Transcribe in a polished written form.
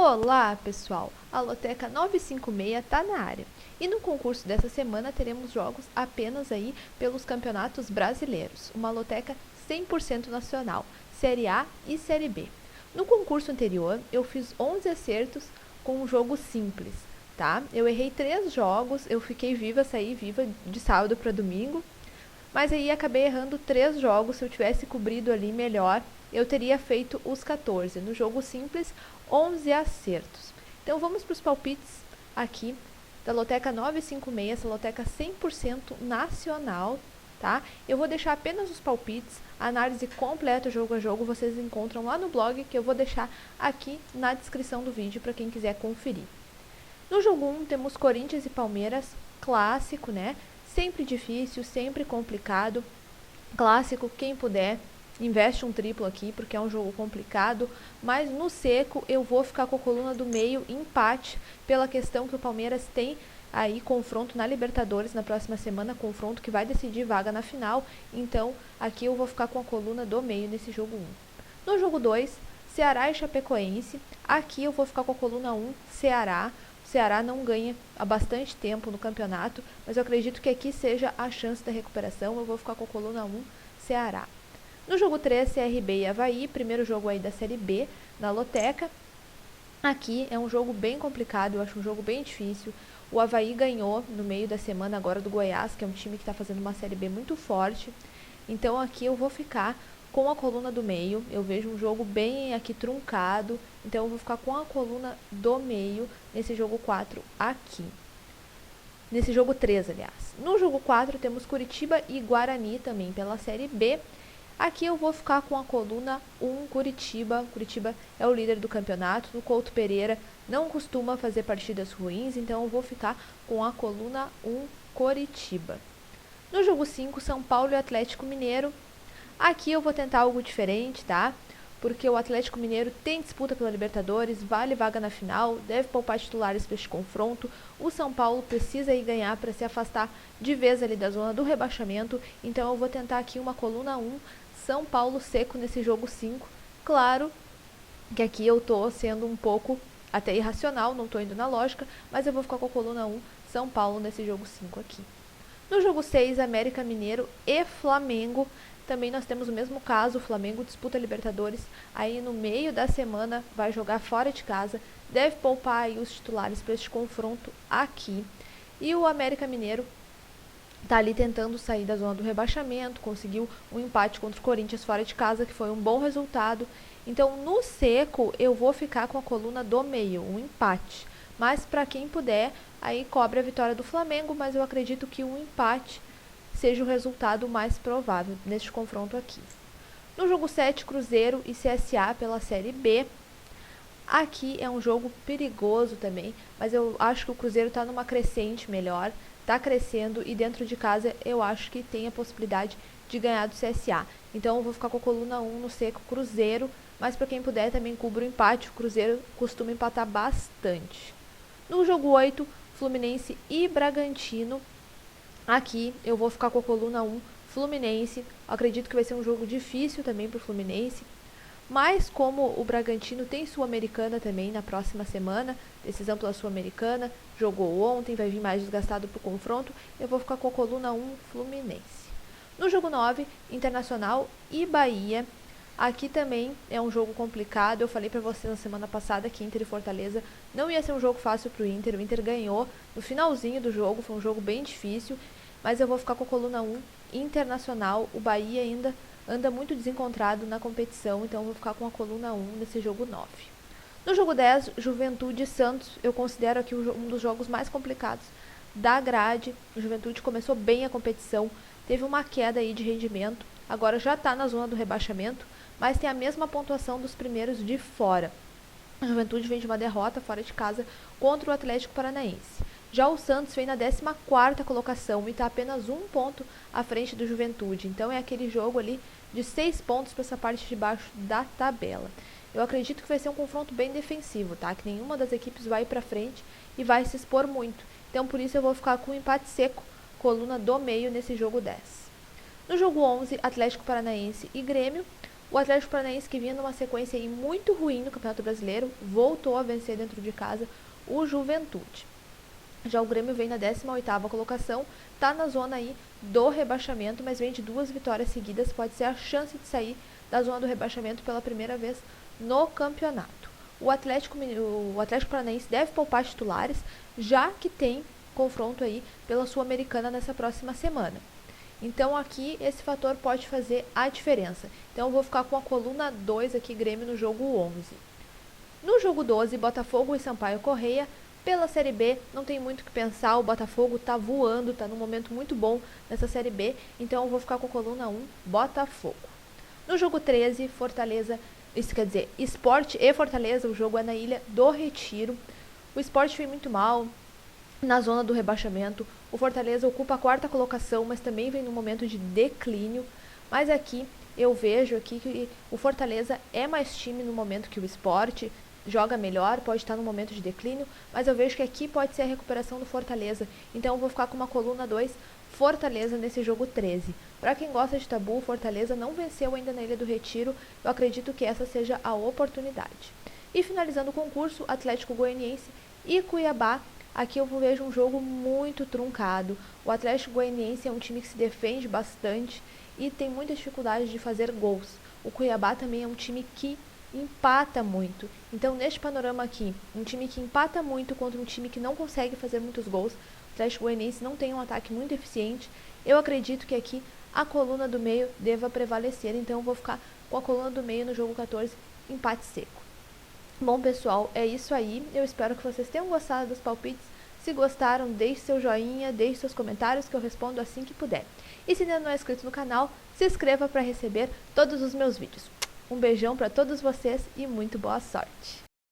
Olá, pessoal! A Loteca 956 está na área. E no concurso dessa semana teremos jogos apenas aí pelos campeonatos brasileiros. Uma loteca 100% nacional, Série A e Série B. No concurso anterior, eu fiz 11 acertos com um jogo simples, tá? Eu errei 3 jogos, eu fiquei viva, saí viva de sábado para domingo. Mas aí acabei errando 3 jogos. Se eu tivesse cobrido ali melhor, eu teria feito os 14. No jogo simples, 11 acertos. Então vamos para os palpites aqui da Loteca 956, essa loteca 100% nacional, tá? Eu vou deixar apenas os palpites, a análise completa jogo a jogo, vocês encontram lá no blog, que eu vou deixar aqui na descrição do vídeo para quem quiser conferir. No jogo 1 temos Corinthians e Palmeiras, clássico, né? Sempre difícil, sempre complicado. Clássico, quem puder, investe um triplo aqui, porque é um jogo complicado. Mas no seco, eu vou ficar com a coluna do meio, empate, pela questão que o Palmeiras tem aí confronto na Libertadores na próxima semana, confronto que vai decidir vaga na final. Então, aqui eu vou ficar com a coluna do meio nesse jogo 1. No jogo 2, Ceará e Chapecoense. Aqui eu vou ficar com a coluna 1, Ceará. O Ceará não ganha há bastante tempo no campeonato, mas eu acredito que aqui seja a chance da recuperação. Eu vou ficar com a coluna 1, Ceará. No jogo 3, CRB e Avaí, primeiro jogo aí da Série B, na Loteca. Aqui é um jogo bem complicado, eu acho um jogo bem difícil. O Avaí ganhou no meio da semana agora do Goiás, que é um time que está fazendo uma Série B muito forte. Então aqui eu vou ficar com a coluna do meio. Eu vejo um jogo bem aqui truncado, então eu vou ficar com a coluna do meio nesse jogo 4 aqui. Nesse jogo 3, aliás. No jogo 4 temos Curitiba e Guarani também pela Série B. Aqui eu vou ficar com a coluna 1, Curitiba. Curitiba é o líder do campeonato. O Couto Pereira não costuma fazer partidas ruins, então eu vou ficar com a coluna 1, Curitiba. No jogo 5, São Paulo e Atlético Mineiro. Aqui eu vou tentar algo diferente, tá? Porque o Atlético Mineiro tem disputa pela Libertadores, vale vaga na final, deve poupar titulares para este confronto. O São Paulo precisa ir ganhar para se afastar de vez ali da zona do rebaixamento. Então eu vou tentar aqui uma coluna 1, São Paulo seco nesse jogo 5. Claro que aqui eu tô sendo um pouco até irracional, não tô indo na lógica, mas eu vou ficar com a coluna 1, São Paulo nesse jogo 5 aqui. No jogo 6, América Mineiro e Flamengo. Também nós temos o mesmo caso, o Flamengo disputa a Libertadores, aí no meio da semana vai jogar fora de casa, deve poupar aí os titulares para este confronto aqui. E o América Mineiro está ali tentando sair da zona do rebaixamento, conseguiu um empate contra o Corinthians fora de casa, que foi um bom resultado. Então no seco eu vou ficar com a coluna do meio, um empate. Mas para quem puder, aí cobre a vitória do Flamengo, mas eu acredito que um empate seja o resultado mais provável neste confronto aqui. No jogo 7, Cruzeiro e CSA pela Série B. Aqui é um jogo perigoso também, mas eu acho que o Cruzeiro está numa crescente melhor, está crescendo e dentro de casa eu acho que tem a possibilidade de ganhar do CSA. Então eu vou ficar com a coluna 1 no seco Cruzeiro, mas para quem puder também cubra o empate, o Cruzeiro costuma empatar bastante. No jogo 8, Fluminense e Bragantino. Aqui eu vou ficar com a coluna 1, Fluminense. Acredito que vai ser um jogo difícil também para o Fluminense. Mas como o Bragantino tem Sul-Americana também na próxima semana, decisão pela Sul-Americana, jogou ontem, vai vir mais desgastado para o confronto, eu vou ficar com a coluna 1, Fluminense. No jogo 9, Internacional e Bahia. Aqui também é um jogo complicado. Eu falei para vocês na semana passada que Inter e Fortaleza não ia ser um jogo fácil para o Inter. O Inter ganhou no finalzinho do jogo, foi um jogo bem difícil. Mas eu vou ficar com a coluna 1, Internacional. O Bahia ainda anda muito desencontrado na competição, então eu vou ficar com a coluna 1 nesse jogo 9. No jogo 10, Juventude e Santos. Eu considero aqui um dos jogos mais complicados da grade. O Juventude começou bem a competição, teve uma queda aí de rendimento, agora já está na zona do rebaixamento, mas tem a mesma pontuação dos primeiros de fora. A Juventude vem de uma derrota fora de casa contra o Atlético Paranaense. Já o Santos vem na 14ª colocação e está apenas 1 ponto à frente do Juventude. Então é aquele jogo ali de 6 pontos para essa parte de baixo da tabela. Eu acredito que vai ser um confronto bem defensivo, tá? Que nenhuma das equipes vai para frente e vai se expor muito. Então por isso eu vou ficar com um empate seco, coluna do meio nesse jogo 10. No jogo 11, Atlético Paranaense e Grêmio. O Atlético Paranaense, que vinha numa sequência aí muito ruim no Campeonato Brasileiro, voltou a vencer dentro de casa o Juventude. Já o Grêmio vem na 18ª colocação, está na zona aí do rebaixamento, mas vem de 2 vitórias seguidas, pode ser a chance de sair da zona do rebaixamento pela primeira vez no campeonato. O Atlético Paranaense deve poupar titulares, já que tem confronto aí pela Sul-Americana nessa próxima semana. Então aqui esse fator pode fazer a diferença. Então eu vou ficar com a coluna 2 aqui, Grêmio no jogo 11. No jogo 12, Botafogo e Sampaio Corrêa. Pela Série B, não tem muito o que pensar, o Botafogo tá voando, tá num momento muito bom nessa Série B, então eu vou ficar com a coluna 1, Botafogo. No jogo 13, Fortaleza, isso quer dizer, Sport e Fortaleza, o jogo é na Ilha do Retiro. O Sport foi muito mal na zona do rebaixamento, o Fortaleza ocupa a 4ª colocação, mas também vem num momento de declínio, mas aqui eu vejo aqui que o Fortaleza é mais time no momento que o Sport, joga melhor, pode estar no momento de declínio, mas eu vejo que aqui pode ser a recuperação do Fortaleza. Então eu vou ficar com uma coluna 2, Fortaleza nesse jogo 13. Para quem gosta de tabu, o Fortaleza não venceu ainda na Ilha do Retiro, eu acredito que essa seja a oportunidade. E finalizando o concurso, Atlético Goianiense e Cuiabá. Aqui eu vejo um jogo muito truncado. O Atlético Goianiense é um time que se defende bastante e tem muita dificuldade de fazer gols. O Cuiabá também é um time que empata muito. Então, neste panorama aqui, um time que empata muito contra um time que não consegue fazer muitos gols, o Atlético Goianiense não tem um ataque muito eficiente, eu acredito que aqui a coluna do meio deva prevalecer, então eu vou ficar com a coluna do meio no jogo 14, empate seco. Bom, pessoal, é isso aí, eu espero que vocês tenham gostado dos palpites. Se gostaram, deixe seu joinha, deixe seus comentários que eu respondo assim que puder. E se ainda não é inscrito no canal, se inscreva para receber todos os meus vídeos. Um beijão para todos vocês e muito boa sorte!